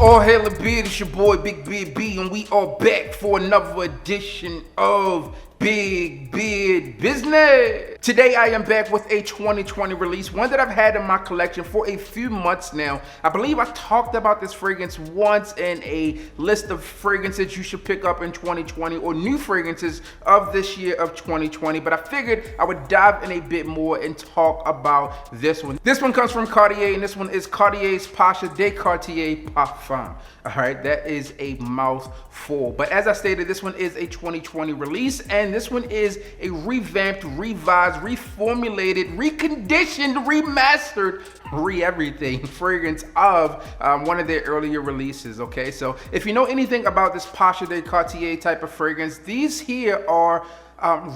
All hail a beard, it's your boy Big Beard B, and we are back for another edition of Big Beard Business. Today I am back with a 2020 release, one that I've had in my collection for a few months now. I believe I talked about this fragrance once in a list of fragrances you should pick up in 2020 or new fragrances of this year of 2020, but I figured I would dive in a bit more and talk about this one. This one comes from Cartier, and this one is Cartier's Pasha De Cartier Parfum. All right, that is a mouthful. But as I stated, this one is a 2020 release, and this one is a revamped, revised, reformulated, reconditioned, remastered, re-everything fragrance of one of their earlier releases, okay? So if you know anything about this Pasha De Cartier type of fragrance, these here are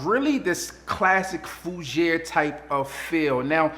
really this classic fougère type of feel. Now,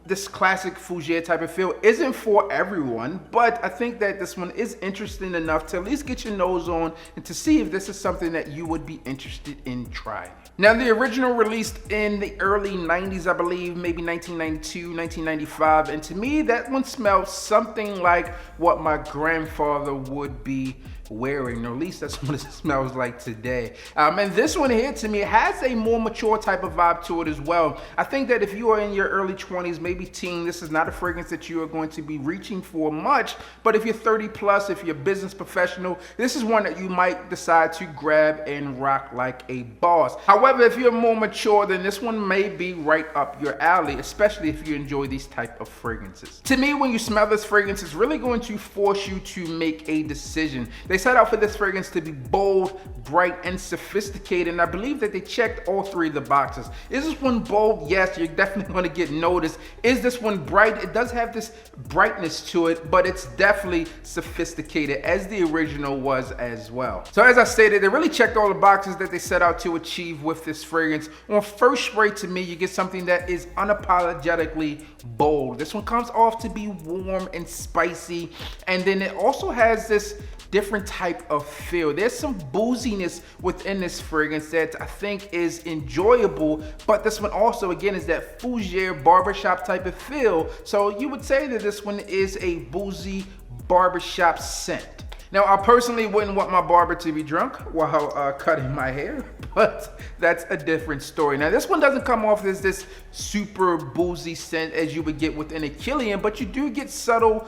this classic fougère type of feel isn't for everyone, but I think that this one is interesting enough to at least get your nose on and to see if this is something that you would be interested in trying. Now, the original released in the early 90s, I believe, maybe 1992, 1995, and to me, that one smells something like what my grandfather would be wearing, or at least that's what it smells like today. And this one here, to me, has a more mature type of vibe to it as well. I think that if you are in your early 20s, maybe teen, this is not a fragrance that you are going to be reaching for much, but if you're 30 plus, if you're a business professional, this is one that you might decide to grab and rock like a boss. However, if you're more mature, then this one may be right up your alley, especially if you enjoy these type of fragrances. To me, when you smell this fragrance, it's really going to force you to make a decision. They set out for this fragrance to be bold, bright, and sophisticated, and I believe that they checked all three of the boxes. Is this one bold? Yes, you're definitely going to get noticed. Is this one bright? It does have this brightness to it, but it's definitely sophisticated, as the original was as well. So as I stated, they really checked all the boxes that they set out to achieve with this fragrance. On first spray, to me, you get something that is unapologetically bold. This one comes off to be warm and spicy, and then it also has this different type of feel. There's some booziness within this fragrance that I think is enjoyable, but this one also, again, is that fougère barbershop type of feel. So you would say that this one is a boozy barbershop scent. Now, I personally wouldn't want my barber to be drunk while cutting my hair, but that's a different story. Now, this one doesn't come off as this super boozy scent as you would get within a Killian, but you do get subtle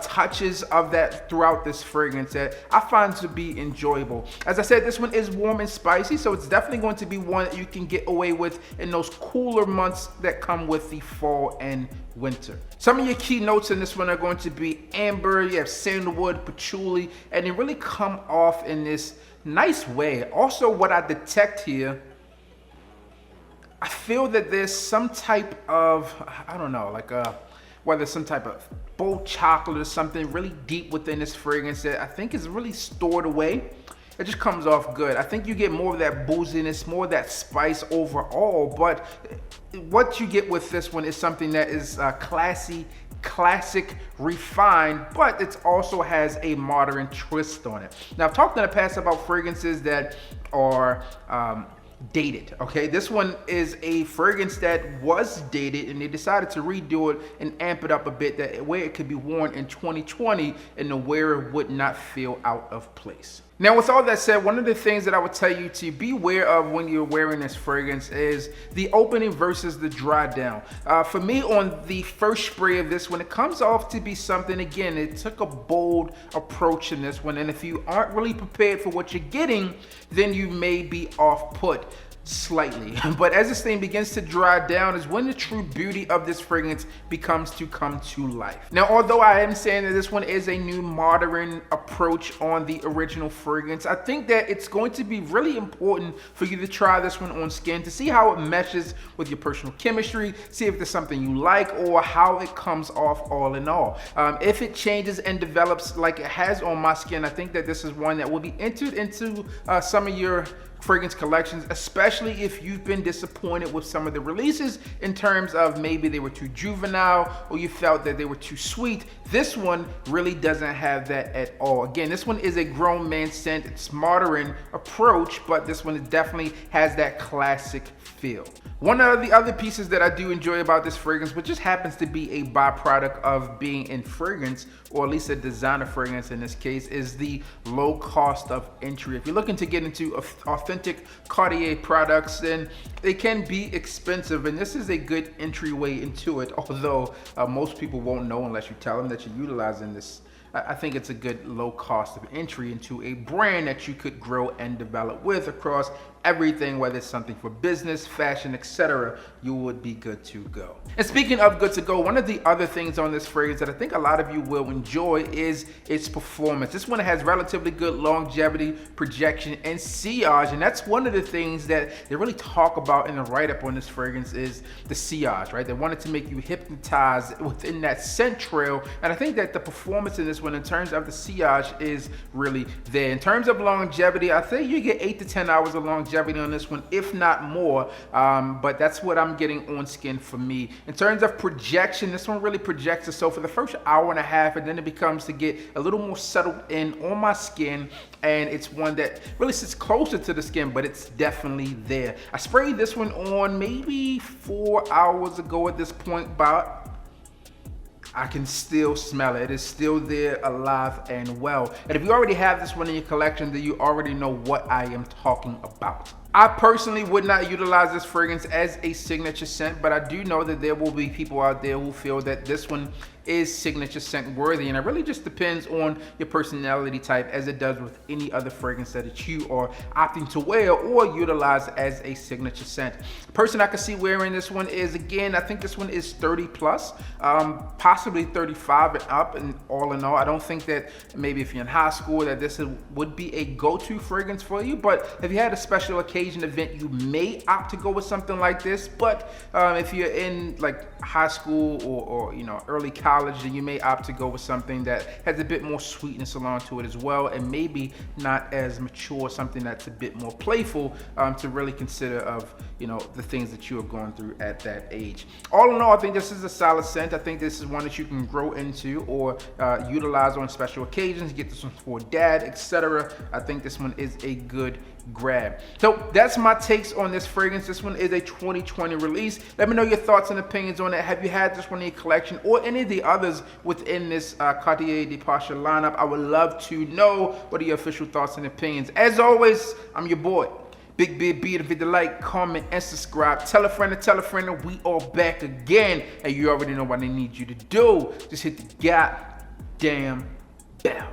touches of that throughout this fragrance that I find to be enjoyable. As I said, this one is warm and spicy, so it's definitely going to be one that you can get away with in those cooler months that come with the fall and winter. Some of your key notes in this one are going to be amber, you have sandalwood, patchouli, and they really come off in this nice way. Also, what I detect here, I feel that there's some type of, I don't know, like whether some type of bold chocolate or something really deep within this fragrance that I think is really stored away. It just comes off good. I think you get more of that booziness, more of that spice overall, but what you get with this one is something that is classy, classic, refined, but it also has a modern twist on it. Now, I've talked in the past about fragrances that are dated, okay? This one is a fragrance that was dated, and they decided to redo it and amp it up a bit, that way it could be worn in 2020 and the wearer would not feel out of place. Now, with all that said, one of the things that I would tell you to beware of when you're wearing this fragrance is the opening versus the dry down. For me, on the first spray of this one, it comes off to be something, again, it took a bold approach in this one, and if you aren't really prepared for what you're getting, then you may be off-put slightly. But as this thing begins to dry down is when the true beauty of this fragrance becomes to come to life. Now, although I am saying that this one is a new modern approach on the original fragrance, I think that it's going to be really important for you to try this one on skin to see how it meshes with your personal chemistry, see if there's something you like or how it comes off all in all. If it changes and develops like it has on my skin, I think that this is one that will be entered into some of your fragrance collections, especially if you've been disappointed with some of the releases in terms of maybe they were too juvenile or you felt that they were too sweet. This one really doesn't have that at all. Again, this one is a grown man scent. It's modern approach, but this one definitely has that classic feel. One of the other pieces that I do enjoy about this fragrance, which just happens to be a byproduct of being in fragrance, or at least a designer fragrance in this case, is the low cost of entry. If you're looking to get into authentic Cartier products, then they can be expensive, and this is a good entryway into it, although most people won't know unless you tell them that you're utilizing this. I think it's a good low cost of entry into a brand that you could grow and develop with across everything, whether it's something for business, fashion, etc. You would be good to go. And speaking of good to go, one of the other things on this fragrance that I think a lot of you will enjoy is its performance. This one has relatively good longevity, projection, and sillage, and that's one of the things that they really talk about in the write-up on this fragrance is the sillage, right? They wanted to make you hypnotized within that scent trail, and I think that the performance in this one in terms of the sillage is really there. In terms of longevity, I think you get 8 to 10 hours of longevity on this one, if not more, but that's what I'm getting on skin for me. In terms of projection, this one really projects itself for the first hour and a half, and then it becomes to get a little more settled in on my skin, and it's one that really sits closer to the skin, but it's definitely there. I sprayed this one on maybe 4 hours ago at this point, but I can still smell it. It is still there, alive and well. And if you already have this one in your collection, then you already know what I am talking about. I personally would not utilize this fragrance as a signature scent, but I do know that there will be people out there who feel that this one is signature scent worthy, and it really just depends on your personality type, as it does with any other fragrance that you are opting to wear or utilize as a signature scent. The person I can see wearing this one is, again, I think this one is 30 plus, possibly 35 and up, and all in all, I don't think that maybe if you're in high school that this would be a go-to fragrance for you, but if you had a special occasion event, you may opt to go with something like this. But if you're in like high school or you know, early college, then you may opt to go with something that has a bit more sweetness along to it as well, and maybe not as mature, something that's a bit more playful to really consider of, you know, the things that you are going through at that age. All in all, I think this is a solid scent. I think this is one that you can grow into or utilize on special occasions. Get this one for dad, etc. I think this one is a good grab. So that's my takes on this fragrance. This one is a 2020 release. Let me know your thoughts and opinions on it. Have you had this one in your collection or any of the others within this Cartier de Pasha lineup? I would love to know what are your official thoughts and opinions. As always, I'm your boy, Big Beard B. If you like, comment, and subscribe. Tell a friend to tell a friend that we are back again. And you already know what I need you to do. Just hit the goddamn bell.